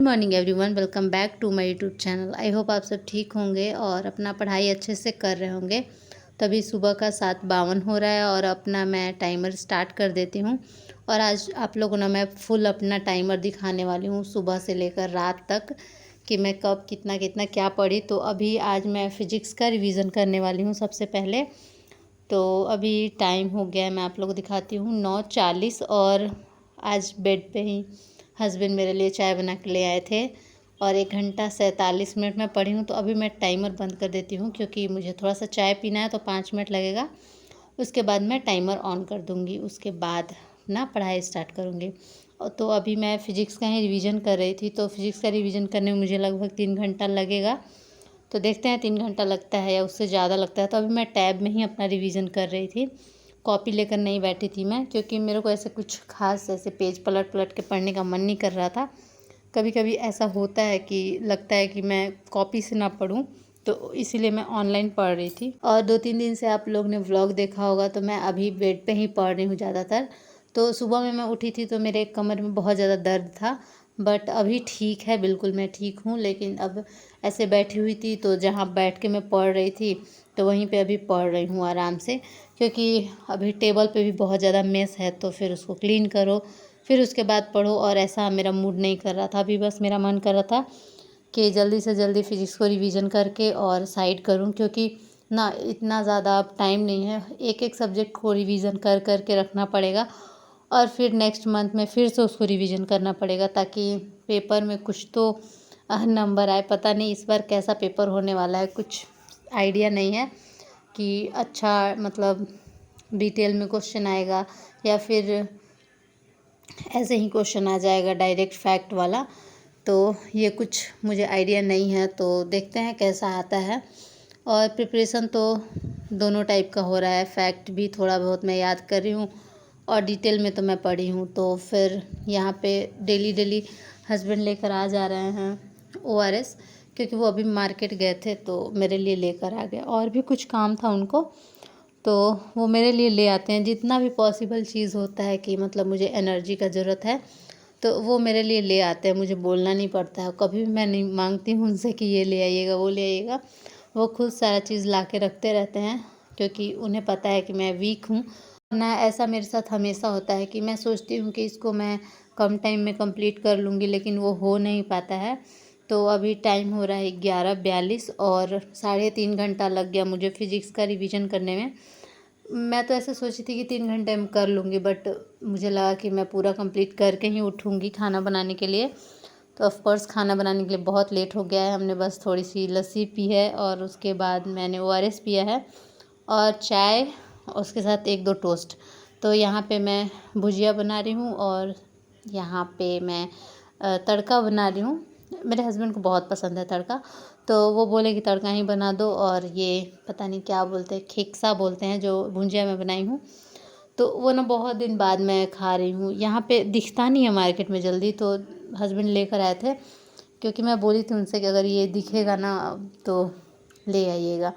Morning everyone, welcome back to my YouTube channel. I hope आप सब ठीक होंगे और अपना पढ़ाई अच्छे से कर रहे होंगे। तभी सुबह का 7:52 हो रहा है और अपना मैं टाइमर स्टार्ट कर देती हूँ। और आज आप लोगों ने मैं फुल अपना टाइमर दिखाने वाली हूँ सुबह से लेकर रात तक कि मैं कब कितना कितना क्या पढ़ी। तो अभी आज मैं फ़िज़िक्स का रिवीज़न करने वाली हूँ सबसे पहले। तो अभी टाइम हो गया है, मैं आप लोगों को दिखाती हूँ 9:40। और आज बेड पे ही हस्बैंड मेरे लिए चाय बना के ले आए थे और 1 घंटा 47 मिनट में पढ़ी हूँ। तो अभी मैं टाइमर बंद कर देती हूँ क्योंकि मुझे थोड़ा सा चाय पीना है, तो 5 मिनट लगेगा। उसके बाद मैं टाइमर ऑन कर दूँगी, उसके बाद ना पढ़ाई स्टार्ट करूँगी। तो अभी मैं फ़िज़िक्स का ही रिवीजन कर रही थी, तो फ़िज़िक्स का रिवीजन करने में मुझे लगभग 3 घंटा लगेगा। तो देखते हैं 3 घंटा लगता है या उससे ज़्यादा लगता है। तो अभी मैं टैब में ही अपना रिवीजन कर रही थी, कॉपी लेकर नहीं बैठी थी मैं, क्योंकि मेरे को ऐसे कुछ खास ऐसे पेज पलट पलट के पढ़ने का मन नहीं कर रहा था। कभी कभी ऐसा होता है कि लगता है कि मैं कॉपी से ना पढूं, तो इसीलिए मैं ऑनलाइन पढ़ रही थी। और 2-3 दिन से आप लोग ने व्लॉग देखा होगा, तो मैं अभी बेड पे ही पढ़ रही हूँ ज़्यादातर। तो सुबह में मैं उठी थी तो मेरे कमर में बहुत ज़्यादा दर्द था, बट अभी ठीक है, बिल्कुल मैं ठीक हूँ। लेकिन अब ऐसे बैठी हुई थी, तो जहाँ बैठ के मैं पढ़ रही थी तो वहीं पे अभी पढ़ रही हूँ आराम से, क्योंकि अभी टेबल पे भी बहुत ज़्यादा मेस है, तो फिर उसको क्लीन करो, फिर उसके बाद पढ़ो। और ऐसा मेरा मूड नहीं कर रहा था, अभी बस मेरा मन कर रहा था कि जल्दी से जल्दी फिज़िक्स को रिवीजन करके और साइड करूं, क्योंकि ना इतना ज़्यादा अब टाइम नहीं है। एक एक सब्जेक्ट को रिवीजन कर कर के रखना पड़ेगा और फिर नेक्स्ट मंथ में फिर से उसको रिवीजन करना पड़ेगा, ताकि पेपर में कुछ तो नंबर आए। पता नहीं इस बार कैसा पेपर होने वाला है, कुछ आइडिया नहीं है कि अच्छा मतलब डिटेल में क्वेश्चन आएगा या फिर ऐसे ही क्वेश्चन आ जाएगा डायरेक्ट फैक्ट वाला। तो ये कुछ मुझे आइडिया नहीं है, तो देखते हैं कैसा आता है। और प्रिपरेशन तो दोनों टाइप का हो रहा है, फैक्ट भी थोड़ा बहुत मैं याद कर रही हूँ और डिटेल में तो मैं पढ़ी हूँ। तो फिर यहाँ पे डेली डेली हस्बैंड लेकर आ जा रहे हैं ORS, क्योंकि वो अभी मार्केट गए थे तो मेरे लिए लेकर आ गए। और भी कुछ काम था उनको, तो वो मेरे लिए ले आते हैं। जितना भी पॉसिबल चीज़ होता है कि मतलब मुझे एनर्जी का ज़रूरत है, तो वो मेरे लिए ले आते हैं, मुझे बोलना नहीं पड़ता है। कभी भी मैं नहीं मांगती हूँ उनसे कि ये ले आइएगा वो ले आइएगा, वो खुद सारा चीज़ ला के रखते रहते हैं, क्योंकि उन्हें पता है कि मैं वीक हूँ। ना ऐसा मेरे साथ हमेशा होता है कि मैं सोचती हूँ कि इसको मैं कम टाइम में कंप्लीट कर लूँगी, लेकिन वो हो नहीं पाता है। तो अभी टाइम हो रहा है 11:42 और 3.5 घंटा लग गया मुझे फ़िज़िक्स का रिवीजन करने में। मैं तो ऐसे सोची थी कि 3 घंटे में कर लूँगी, बट मुझे लगा कि मैं पूरा कंप्लीट करके ही उठूँगी खाना बनाने के लिए। तो ऑफ़ कोर्स खाना बनाने के लिए बहुत लेट हो गया है। हमने बस थोड़ी सी लस्सी पी है और उसके बाद मैंने ORS पिया है और चाय, उसके साथ 1-2 टोस्ट। तो यहाँ पे मैं भुजिया बना रही हूँ और यहाँ पे मैं तड़का बना रही हूँ। मेरे हस्बैंड को बहुत पसंद है तड़का, तो वो बोले कि तड़का ही बना दो। और ये पता नहीं क्या बोलते हैं, खेकसा बोलते हैं, जो भुजिया मैं बनाई हूँ, तो वो ना बहुत दिन बाद मैं खा रही हूँ। यहाँ पे दिखता नहीं है मार्केट में जल्दी, तो हस्बैंड लेकर आए थे, क्योंकि मैं बोली थी उनसे कि अगर ये दिखेगा ना तो ले आइएगा।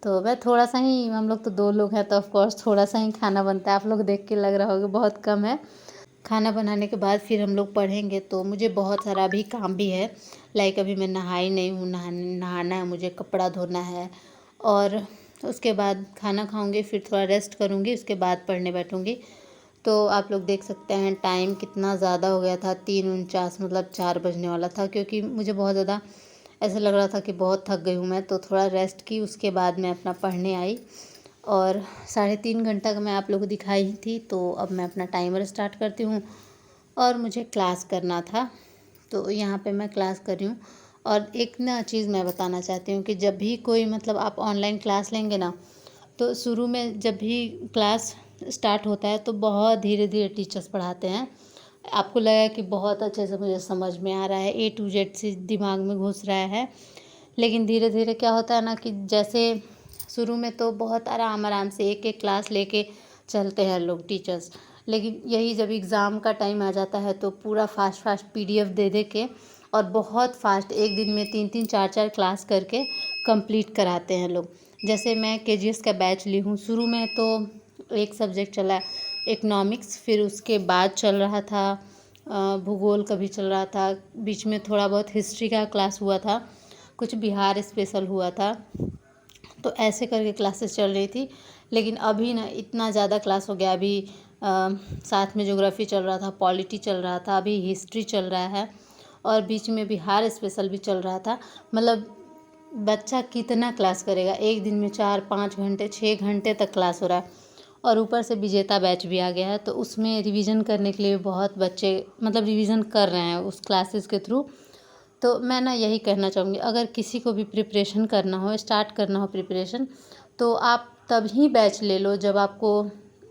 तो मैं थोड़ा सा ही, हम लोग तो 2 लोग हैं, तो ऑफ़ कोर्स थोड़ा सा ही खाना बनता है। आप लोग देख के लग रहा होगा बहुत कम है। खाना बनाने के बाद फिर हम लोग पढ़ेंगे। तो मुझे बहुत सारा अभी काम भी है, लाइक अभी मैं नहाई नहीं हूँ, नहाना है मुझे, कपड़ा धोना है। और उसके बाद खाना खाऊंगी, फिर थोड़ा रेस्ट करूँगी, उसके बाद पढ़ने बैठूँगी। तो आप लोग देख सकते हैं टाइम कितना ज़्यादा हो गया था, 3:49, मतलब 4 बजने वाला था, क्योंकि मुझे बहुत ज़्यादा ऐसा लग रहा था कि बहुत थक गई हूँ मैं। तो थोड़ा रेस्ट की, उसके बाद मैं अपना पढ़ने आई। और 3.5 घंटा का मैं आप लोगों को दिखाई थी। तो अब मैं अपना टाइमर स्टार्ट करती हूँ और मुझे क्लास करना था, तो यहाँ पे मैं क्लास कर रही हूँ। और एक ना चीज़ मैं बताना चाहती हूँ कि जब भी कोई मतलब आप ऑनलाइन क्लास लेंगे ना, तो शुरू में जब भी क्लास स्टार्ट होता है तो बहुत धीरे धीरे टीचर्स पढ़ाते हैं। आपको लगेगा कि बहुत अच्छे से मुझे समझ में आ रहा है, A to Z से दिमाग में घुस रहा है। लेकिन धीरे धीरे क्या होता है ना, कि जैसे शुरू में तो बहुत आराम आराम से एक एक क्लास लेके चलते हैं लोग टीचर्स, लेकिन यही जब एग्ज़ाम का टाइम आ जाता है तो पूरा फास्ट फास्ट PDF दे दे के और बहुत फास्ट एक दिन में 3-3 4-4 क्लास करके कंप्लीट कराते हैं लोग। जैसे मैं KGS का बैच ली हूँ, शुरू में तो एक सब्जेक्ट चला इकोनॉमिक्स, फिर उसके बाद चल रहा था भूगोल का भी चल रहा था, बीच में थोड़ा बहुत हिस्ट्री का क्लास हुआ था, कुछ बिहार स्पेशल हुआ था। तो ऐसे करके क्लासेस चल रही थी। लेकिन अभी ना इतना ज़्यादा क्लास हो गया। अभी साथ में ज्योग्राफी चल रहा था, पॉलिटी चल रहा था, अभी हिस्ट्री चल रहा है और बीच में बिहार स्पेशल भी चल रहा था। मतलब बच्चा कितना क्लास करेगा, एक दिन में 4-5 घंटे 6 घंटे तक क्लास हो रहा है। और ऊपर से विजेता बैच भी आ गया है, तो उसमें रिवीजन करने के लिए बहुत बच्चे मतलब रिवीजन कर रहे हैं उस क्लासेस के थ्रू। तो मैं ना यही कहना चाहूँगी, अगर किसी को भी प्रिपरेशन करना हो, स्टार्ट करना हो प्रिपरेशन, तो आप तभी बैच ले लो जब आपको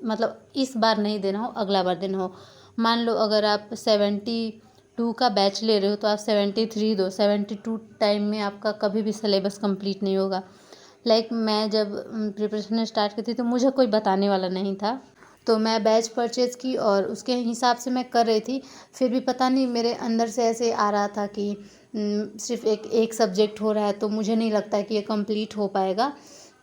मतलब इस बार नहीं देना हो, अगला बार देना हो। मान लो अगर आप 72 का बैच ले रहे हो तो आप 73 दो। 72 टाइम में आपका कभी भी सिलेबस कंप्लीट नहीं होगा। लाइक मैं जब प्रिपरेशन स्टार्ट की थी तो मुझे कोई बताने वाला नहीं था, तो मैं बैच परचेज़ की और उसके हिसाब से मैं कर रही थी। फिर भी पता नहीं मेरे अंदर से ऐसे आ रहा था कि सिर्फ एक सब्जेक्ट हो रहा है, तो मुझे नहीं लगता है कि ये कंप्लीट हो पाएगा।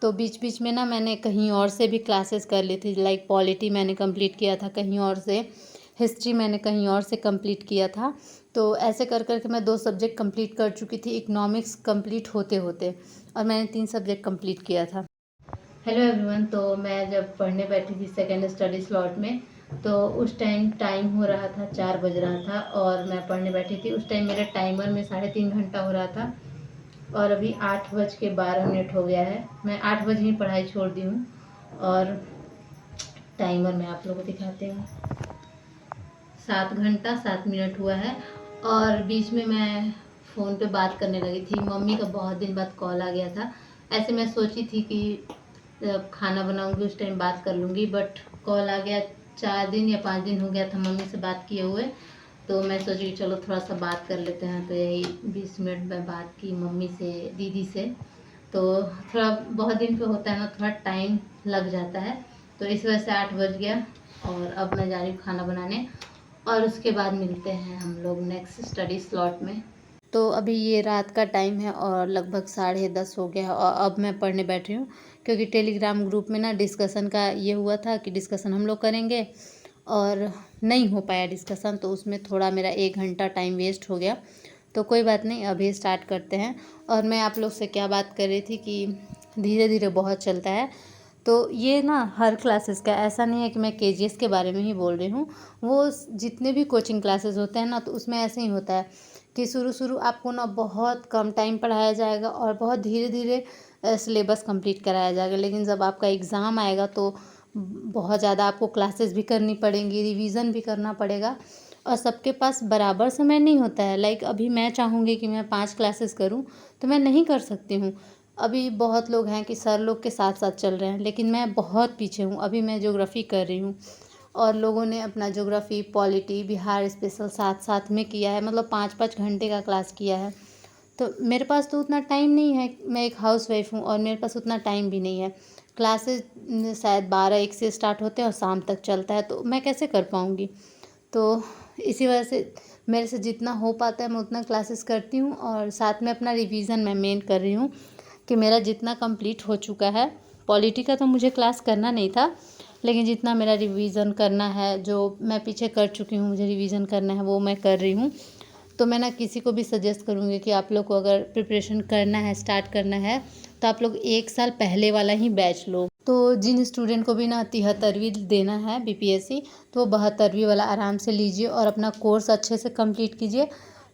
तो बीच बीच में ना मैंने कहीं और से भी क्लासेस कर ली थी। लाइक पॉलिटी मैंने कंप्लीट किया था कहीं और से, हिस्ट्री मैंने कहीं और से कंप्लीट किया था। तो ऐसे कर कर के मैं 2 सब्जेक्ट कंप्लीट कर चुकी थी, इकोनॉमिक्स कंप्लीट होते होते, और मैंने 3 सब्जेक्ट कंप्लीट किया था। हेलो एवरीवन, तो मैं जब पढ़ने बैठी थी सेकेंड स्टडी स्लॉट में, तो उस टाइम हो रहा था 4 बज रहा था और मैं पढ़ने बैठी थी। उस टाइम मेरे टाइमर में 3.5 घंटा हो रहा था और अभी 8:12 हो गया है। मैं 8 बजे ही पढ़ाई छोड़ दी हूँ और टाइमर में आप लोगों को दिखाते हैं, 7 घंटा 7 मिनट हुआ है। और बीच में मैं फ़ोन पे बात करने लगी थी, मम्मी का बहुत दिन बाद कॉल आ गया था। ऐसे मैं सोची थी कि जब खाना बनाऊंगी उस टाइम बात कर लूँगी, बट कॉल आ गया। 4 दिन या 5 दिन हो गया था मम्मी से बात किए हुए, तो मैं सोची चलो थोड़ा सा बात कर लेते हैं। तो यही 20 मिनट में बात की मम्मी से, दीदी से। तो थोड़ा बहुत दिन पे होता है ना, थोड़ा टाइम लग जाता है, तो इस वजह से 8 बज गया। और अब मैं जा रही हूँ खाना बनाने और उसके बाद मिलते हैं हम लोग नेक्स्ट स्टडी स्लॉट में। तो अभी ये रात का टाइम है और लगभग 10:30 हो गया है और अब मैं पढ़ने बैठी हूँ, क्योंकि टेलीग्राम ग्रुप में ना डिस्कशन का ये हुआ था कि डिस्कशन हम लोग करेंगे और नहीं हो पाया डिस्कशन, तो उसमें थोड़ा मेरा 1 घंटा टाइम वेस्ट हो गया। तो कोई बात नहीं, अभी स्टार्ट करते हैं। और मैं आप लोग से क्या बात कर रही थी कि धीरे धीरे बहुत चलता है, तो ये ना हर क्लासेस का ऐसा नहीं है कि मैं केजीएस के बारे में ही बोल रही हूँ। वो जितने भी कोचिंग क्लासेस होते हैं ना, तो उसमें ऐसे ही होता है कि शुरू आपको ना बहुत कम टाइम पढ़ाया जाएगा और बहुत धीरे धीरे सिलेबस कंप्लीट कराया जाएगा। लेकिन जब आपका एग्ज़ाम आएगा तो बहुत ज़्यादा आपको क्लासेस भी करनी पड़ेंगी, रिवीजन भी करना पड़ेगा और सबके पास बराबर समय नहीं होता है। लाइक अभी मैं चाहूँगी कि मैं 5 क्लासेस करूँ तो मैं नहीं कर सकती हूँ। अभी बहुत लोग हैं कि सर लोग के साथ साथ चल रहे हैं, लेकिन मैं बहुत पीछे हूँ। अभी मैं ज्योग्राफी कर रही हूँ और लोगों ने अपना ज्योग्राफी, पॉलिटी, बिहार स्पेशल साथ साथ में किया है, मतलब 5-5 घंटे का क्लास किया है। तो मेरे पास तो उतना टाइम नहीं है, मैं एक हाउसवाइफ हूँ और मेरे पास उतना टाइम भी नहीं है। क्लासेस शायद 12-1 से स्टार्ट होते हैं और शाम तक चलता है, तो मैं कैसे कर पाऊँगी। तो इसी वजह से मेरे से जितना हो पाता है मैं उतना क्लासेस करती हूँ और साथ में अपना रिवीजन मैं मेन कर रही हूँ कि मेरा जितना कंप्लीट हो चुका है। पॉलिटी का तो मुझे क्लास करना नहीं था, लेकिन जितना मेरा रिवीजन करना है, जो मैं पीछे कर चुकी हूँ मुझे रिवीजन करना है, वो मैं कर रही हूँ। तो मैं ना किसी को भी सजेस्ट करूँगी कि आप लोग को अगर प्रिपरेशन करना है, स्टार्ट करना है, तो आप लोग 1 साल पहले वाला ही बैच लो। तो जिन स्टूडेंट को भी ना 73वीं देना है बीपीएससी, तो 72वीं वाला आराम से लीजिए और अपना कोर्स अच्छे से कंप्लीट कीजिए,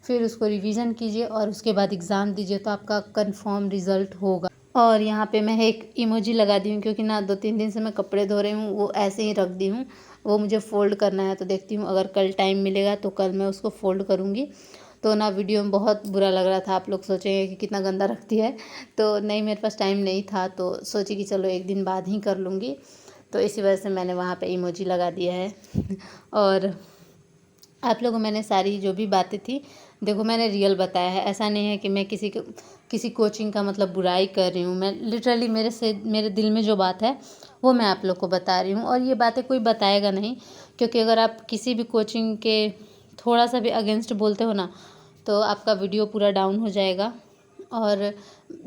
फिर उसको रिवीजन कीजिए और उसके बाद एग्ज़ाम दीजिए, तो आपका कंफर्म रिज़ल्ट होगा। और यहाँ पे मैं एक इमोजी लगा दी हूँ, क्योंकि ना 2-3 दिन से मैं कपड़े धो रही हूँ, वो ऐसे ही रख दी हूँ। वो मुझे फ़ोल्ड करना है, तो देखती हूँ अगर कल टाइम मिलेगा तो कल मैं उसको फ़ोल्ड करूँगी। तो ना वीडियो में बहुत बुरा लग रहा था, आप लोग सोचेंगे कि कितना गंदा रखती है। तो नहीं, मेरे पास टाइम नहीं था, तो सोची कि चलो एक दिन बाद ही कर लूँगी, तो इसी वजह से मैंने वहाँ पे इमोजी लगा दिया है। और आप लोगों को मैंने सारी जो भी बातें थी, देखो मैंने रियल बताया है, ऐसा नहीं है कि मैं किसी कोचिंग का मतलब बुराई कर रही हूँ। मैं लिटरली मेरे दिल में जो बात है वो मैं आप लोग को बता रही हूँ, और ये बातें कोई बताएगा नहीं, क्योंकि अगर आप किसी भी कोचिंग के थोड़ा सा भी अगेंस्ट बोलते हो ना, तो आपका वीडियो पूरा डाउन हो जाएगा। और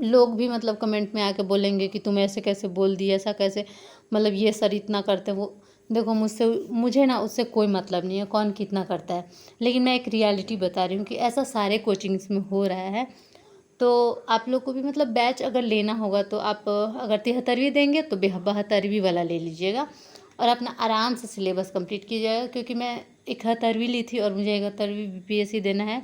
लोग भी मतलब कमेंट में आके बोलेंगे कि तुम ऐसे कैसे बोल दी, ऐसा कैसे, मतलब ये सर इतना करते हैं वो। देखो मुझे ना उससे कोई मतलब नहीं है कौन कितना करता है, लेकिन मैं एक रियलिटी बता रही हूँ कि ऐसा सारे कोचिंग्स में हो रहा है। तो आप लोग को भी मतलब बैच अगर लेना होगा तो आप अगर 73वीं देंगे तो 72वीं वाला ले लीजिएगा और अपना आराम से सिलेबस कंप्लीट कीजिएगा, क्योंकि मैं 71वीं ली थी और मुझे 71वीं बीपीएससी देना है।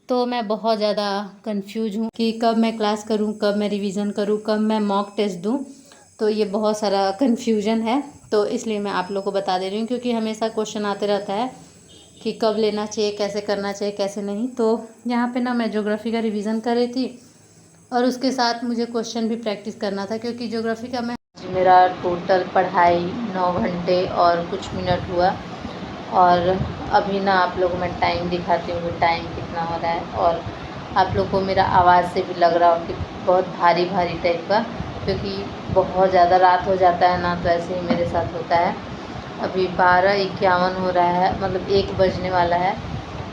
तो मैं बहुत ज़्यादा कंफ्यूज हूँ कि कब मैं क्लास करूँ, कब मैं रिवीजन करूँ, कब मैं मॉक टेस्ट दूँ। तो ये बहुत सारा कन्फ्यूजन है, तो इसलिए मैं आप लोग को बता दे रही हूँ, क्योंकि हमेशा क्वेश्चन आते रहता है कि कब लेना चाहिए, कैसे करना चाहिए, कैसे नहीं। तो यहाँ पे ना मैं ज्योग्राफी का रिवीजन कर रही थी और उसके साथ मुझे क्वेश्चन भी प्रैक्टिस करना था, क्योंकि ज्योग्राफी का मेरा टोटल पढ़ाई 9 घंटे और कुछ मिनट हुआ। और अभी ना आप लोगों को मैं टाइम दिखाती हूँ कि टाइम कितना हो रहा है। और आप लोग को मेरा आवाज़ से भी लग रहा हो कि बहुत भारी भारी टाइप का, क्योंकि बहुत ज़्यादा रात हो जाता है ना, तो ऐसे ही मेरे साथ होता है। अभी 12:51 हो रहा है, मतलब 1 बजने वाला है।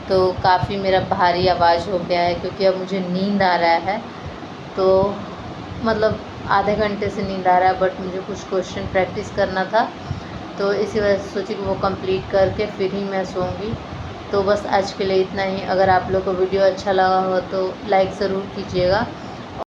तो काफ़ी मेरा भारी आवाज़ हो गया है, क्योंकि अब मुझे नींद आ रहा है। तो मतलब आधे घंटे से नींद आ रहा है, बट मुझे कुछ क्वेश्चन प्रैक्टिस करना था, तो इसी वजह से सोची कि वो कंप्लीट करके फिर ही मैं सोऊंगी। तो बस आज के लिए इतना ही। अगर आप लोग को वीडियो अच्छा लगा हो तो लाइक ज़रूर कीजिएगा